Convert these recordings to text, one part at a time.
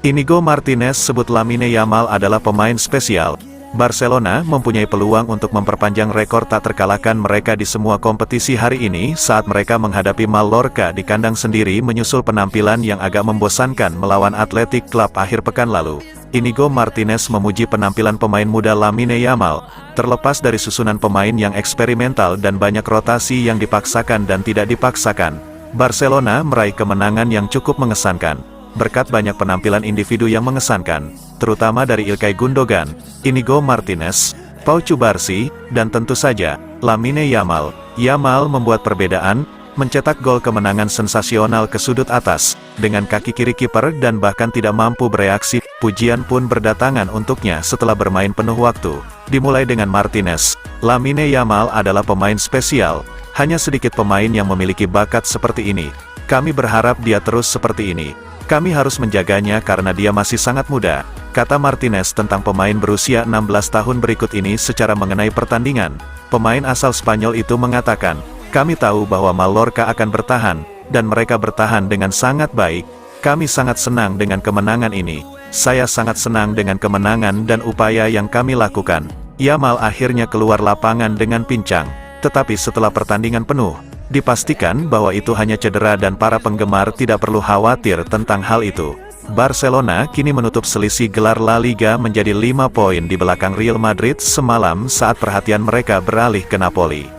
Inigo Martinez sebut Lamine Yamal adalah pemain spesial. Barcelona mempunyai peluang untuk memperpanjang rekor tak terkalahkan mereka di semua kompetisi hari ini saat mereka menghadapi Mallorca di kandang sendiri menyusul penampilan yang agak membosankan melawan Athletic Club akhir pekan lalu. Inigo Martinez memuji penampilan pemain muda Lamine Yamal, terlepas dari susunan pemain yang eksperimental dan banyak rotasi yang dipaksakan dan tidak dipaksakan. Barcelona meraih kemenangan yang cukup mengesankan, berkat banyak penampilan individu yang mengesankan, terutama dari Ilkay Gundogan, Inigo Martinez, Pau Cubarsí, dan tentu saja, Lamine Yamal. Yamal membuat perbedaan, mencetak gol kemenangan sensasional ke sudut atas, dengan kaki kiri kiper dan bahkan tidak mampu bereaksi. Pujian pun berdatangan untuknya setelah bermain penuh waktu. Dimulai dengan Martinez, Lamine Yamal adalah pemain spesial, hanya sedikit pemain yang memiliki bakat seperti ini. Kami berharap dia terus seperti ini. Kami harus menjaganya karena dia masih sangat muda, kata Martinez tentang pemain berusia 16 tahun berikut ini secara mengenai pertandingan. Pemain asal Spanyol itu mengatakan, "Kami tahu bahwa Mallorca akan bertahan, dan mereka bertahan dengan sangat baik. Kami sangat senang dengan kemenangan ini. Saya sangat senang dengan kemenangan dan upaya yang kami lakukan." Yamal akhirnya keluar lapangan dengan pincang, tetapi setelah pertandingan penuh, dipastikan bahwa itu hanya cedera dan para penggemar tidak perlu khawatir tentang hal itu. Barcelona kini menutup selisih gelar La Liga menjadi 5 poin di belakang Real Madrid semalam saat perhatian mereka beralih ke Napoli.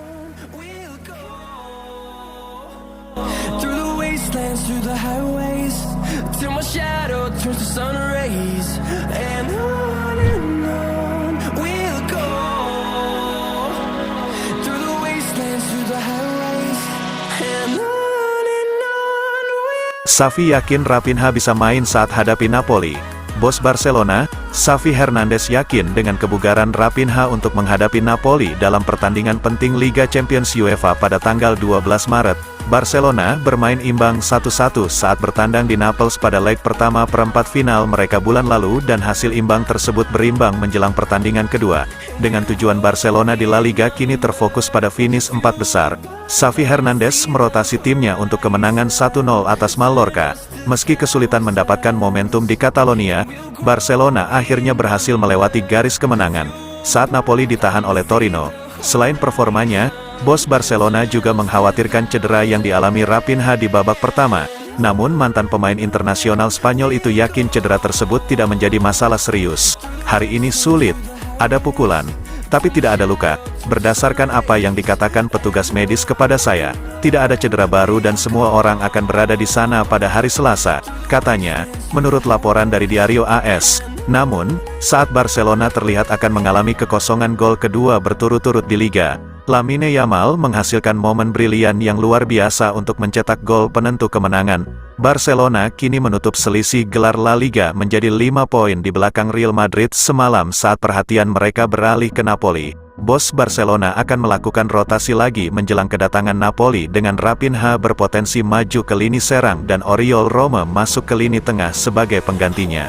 Xavi yakin Raphinha bisa main saat hadapi Napoli. Bos Barcelona, Xavi Hernandez yakin dengan kebugaran Raphinha untuk menghadapi Napoli dalam pertandingan penting Liga Champions UEFA pada tanggal 12 Maret. Barcelona bermain imbang 1-1 saat bertandang di Naples pada leg pertama perempat final mereka bulan lalu dan hasil imbang tersebut berimbang menjelang pertandingan kedua. Dengan tujuan Barcelona di La Liga kini terfokus pada finish 4 besar, Xavi Hernandez merotasi timnya untuk kemenangan 1-0 atas Mallorca. Meski kesulitan mendapatkan momentum di Catalonia, Barcelona akhirnya berhasil melewati garis kemenangan saat Napoli ditahan oleh Torino. Selain performanya, bos Barcelona juga mengkhawatirkan cedera yang dialami Raphinha di babak pertama. Namun mantan pemain internasional Spanyol itu yakin cedera tersebut tidak menjadi masalah serius. "Hari ini sulit, ada pukulan, tapi tidak ada luka. Berdasarkan apa yang dikatakan petugas medis kepada saya, tidak ada cedera baru dan semua orang akan berada di sana pada hari Selasa," katanya, menurut laporan dari Diario AS. Namun, saat Barcelona terlihat akan mengalami kekosongan gol kedua berturut-turut di Liga, Lamine Yamal menghasilkan momen brilian yang luar biasa untuk mencetak gol penentu kemenangan. Barcelona kini menutup selisih gelar La Liga menjadi 5 poin di belakang Real Madrid semalam saat perhatian mereka beralih ke Napoli. Bos Barcelona akan melakukan rotasi lagi menjelang kedatangan Napoli dengan Raphinha berpotensi maju ke lini serang dan Oriol Rome masuk ke lini tengah sebagai penggantinya.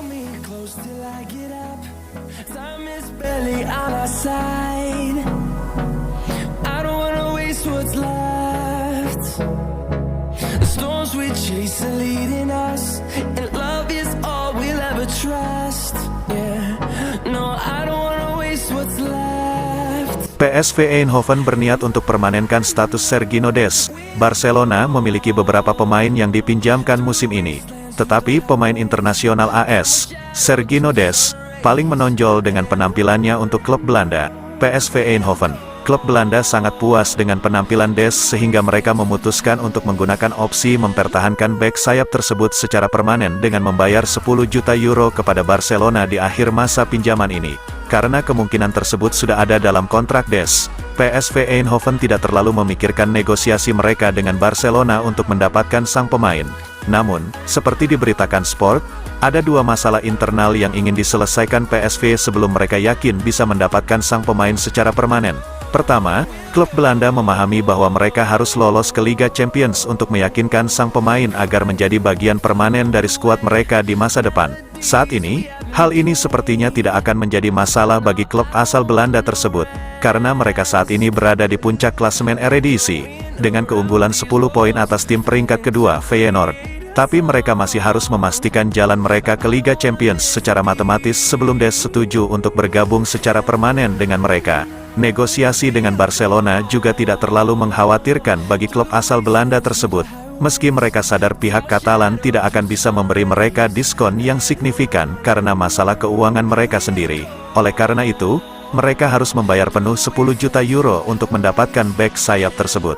PSV Eindhoven berniat untuk permanenkan status Serginho Dest. Barcelona memiliki beberapa pemain yang dipinjamkan musim ini, tetapi pemain internasional AS, Serginho Dest, paling menonjol dengan penampilannya untuk klub Belanda, PSV Eindhoven. Klub Belanda sangat puas dengan penampilan Dest sehingga mereka memutuskan untuk menggunakan opsi mempertahankan bek sayap tersebut secara permanen dengan membayar 10 juta euro kepada Barcelona di akhir masa pinjaman ini. Karena kemungkinan tersebut sudah ada dalam kontrak Dest, PSV Eindhoven tidak terlalu memikirkan negosiasi mereka dengan Barcelona untuk mendapatkan sang pemain. Namun, seperti diberitakan Sport, ada 2 masalah internal yang ingin diselesaikan PSV sebelum mereka yakin bisa mendapatkan sang pemain secara permanen. Pertama, klub Belanda memahami bahwa mereka harus lolos ke Liga Champions untuk meyakinkan sang pemain agar menjadi bagian permanen dari skuad mereka di masa depan. Saat ini, hal ini sepertinya tidak akan menjadi masalah bagi klub asal Belanda tersebut, karena mereka saat ini berada di puncak klasemen Eredivisie, dengan keunggulan 10 poin atas tim peringkat kedua Feyenoord. Tapi mereka masih harus memastikan jalan mereka ke Liga Champions secara matematis sebelum Des setuju untuk bergabung secara permanen dengan mereka. Negosiasi dengan Barcelona juga tidak terlalu mengkhawatirkan bagi klub asal Belanda tersebut, meski mereka sadar pihak Katalan tidak akan bisa memberi mereka diskon yang signifikan karena masalah keuangan mereka sendiri. Oleh karena itu, mereka harus membayar penuh 10 juta euro untuk mendapatkan bek sayap tersebut.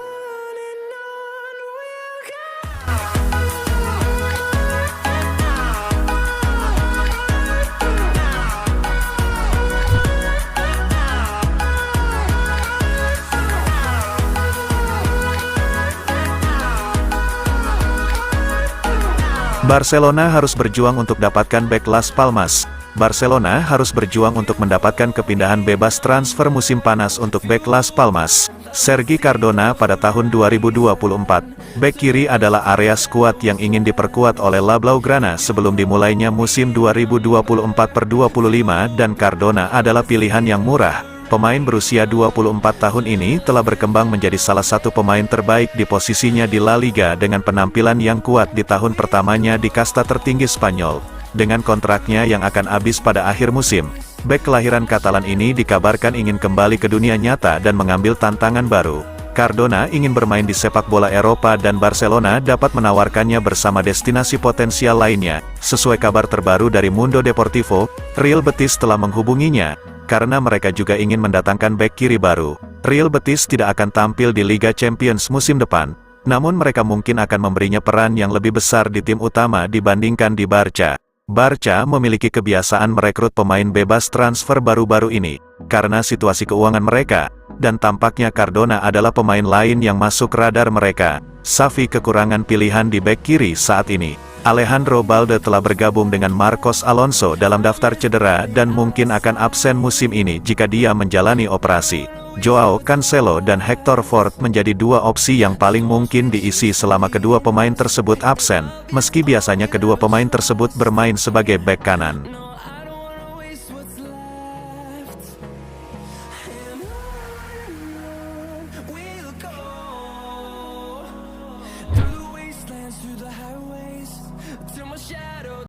Barcelona harus berjuang untuk dapatkan bek Las Palmas. Barcelona harus berjuang untuk mendapatkan kepindahan bebas transfer musim panas untuk bek Las Palmas, Sergi Cardona pada tahun 2024. Bek kiri adalah area skuad yang ingin diperkuat oleh La Blaugrana sebelum dimulainya musim 2024/25 dan Cardona adalah pilihan yang murah. Pemain berusia 24 tahun ini telah berkembang menjadi salah satu pemain terbaik di posisinya di La Liga dengan penampilan yang kuat di tahun pertamanya di kasta tertinggi Spanyol. Dengan kontraknya yang akan habis pada akhir musim, bek kelahiran Katalan ini dikabarkan ingin kembali ke dunia nyata dan mengambil tantangan baru. Cardona ingin bermain di sepak bola Eropa dan Barcelona dapat menawarkannya bersama destinasi potensial lainnya. Sesuai kabar terbaru dari Mundo Deportivo, Real Betis telah menghubunginya, karena mereka juga ingin mendatangkan bek kiri baru. Real Betis tidak akan tampil di Liga Champions musim depan, namun mereka mungkin akan memberinya peran yang lebih besar di tim utama dibandingkan di Barca. Barca memiliki kebiasaan merekrut pemain bebas transfer baru-baru ini, karena situasi keuangan mereka, dan tampaknya Cardona adalah pemain lain yang masuk radar mereka. Xavi kekurangan pilihan di bek kiri saat ini. Alejandro Balde telah bergabung dengan Marcos Alonso dalam daftar cedera dan mungkin akan absen musim ini jika dia menjalani operasi. Joao Cancelo dan Hector Ford menjadi dua opsi yang paling mungkin diisi selama kedua pemain tersebut absen, meski biasanya kedua pemain tersebut bermain sebagai bek kanan.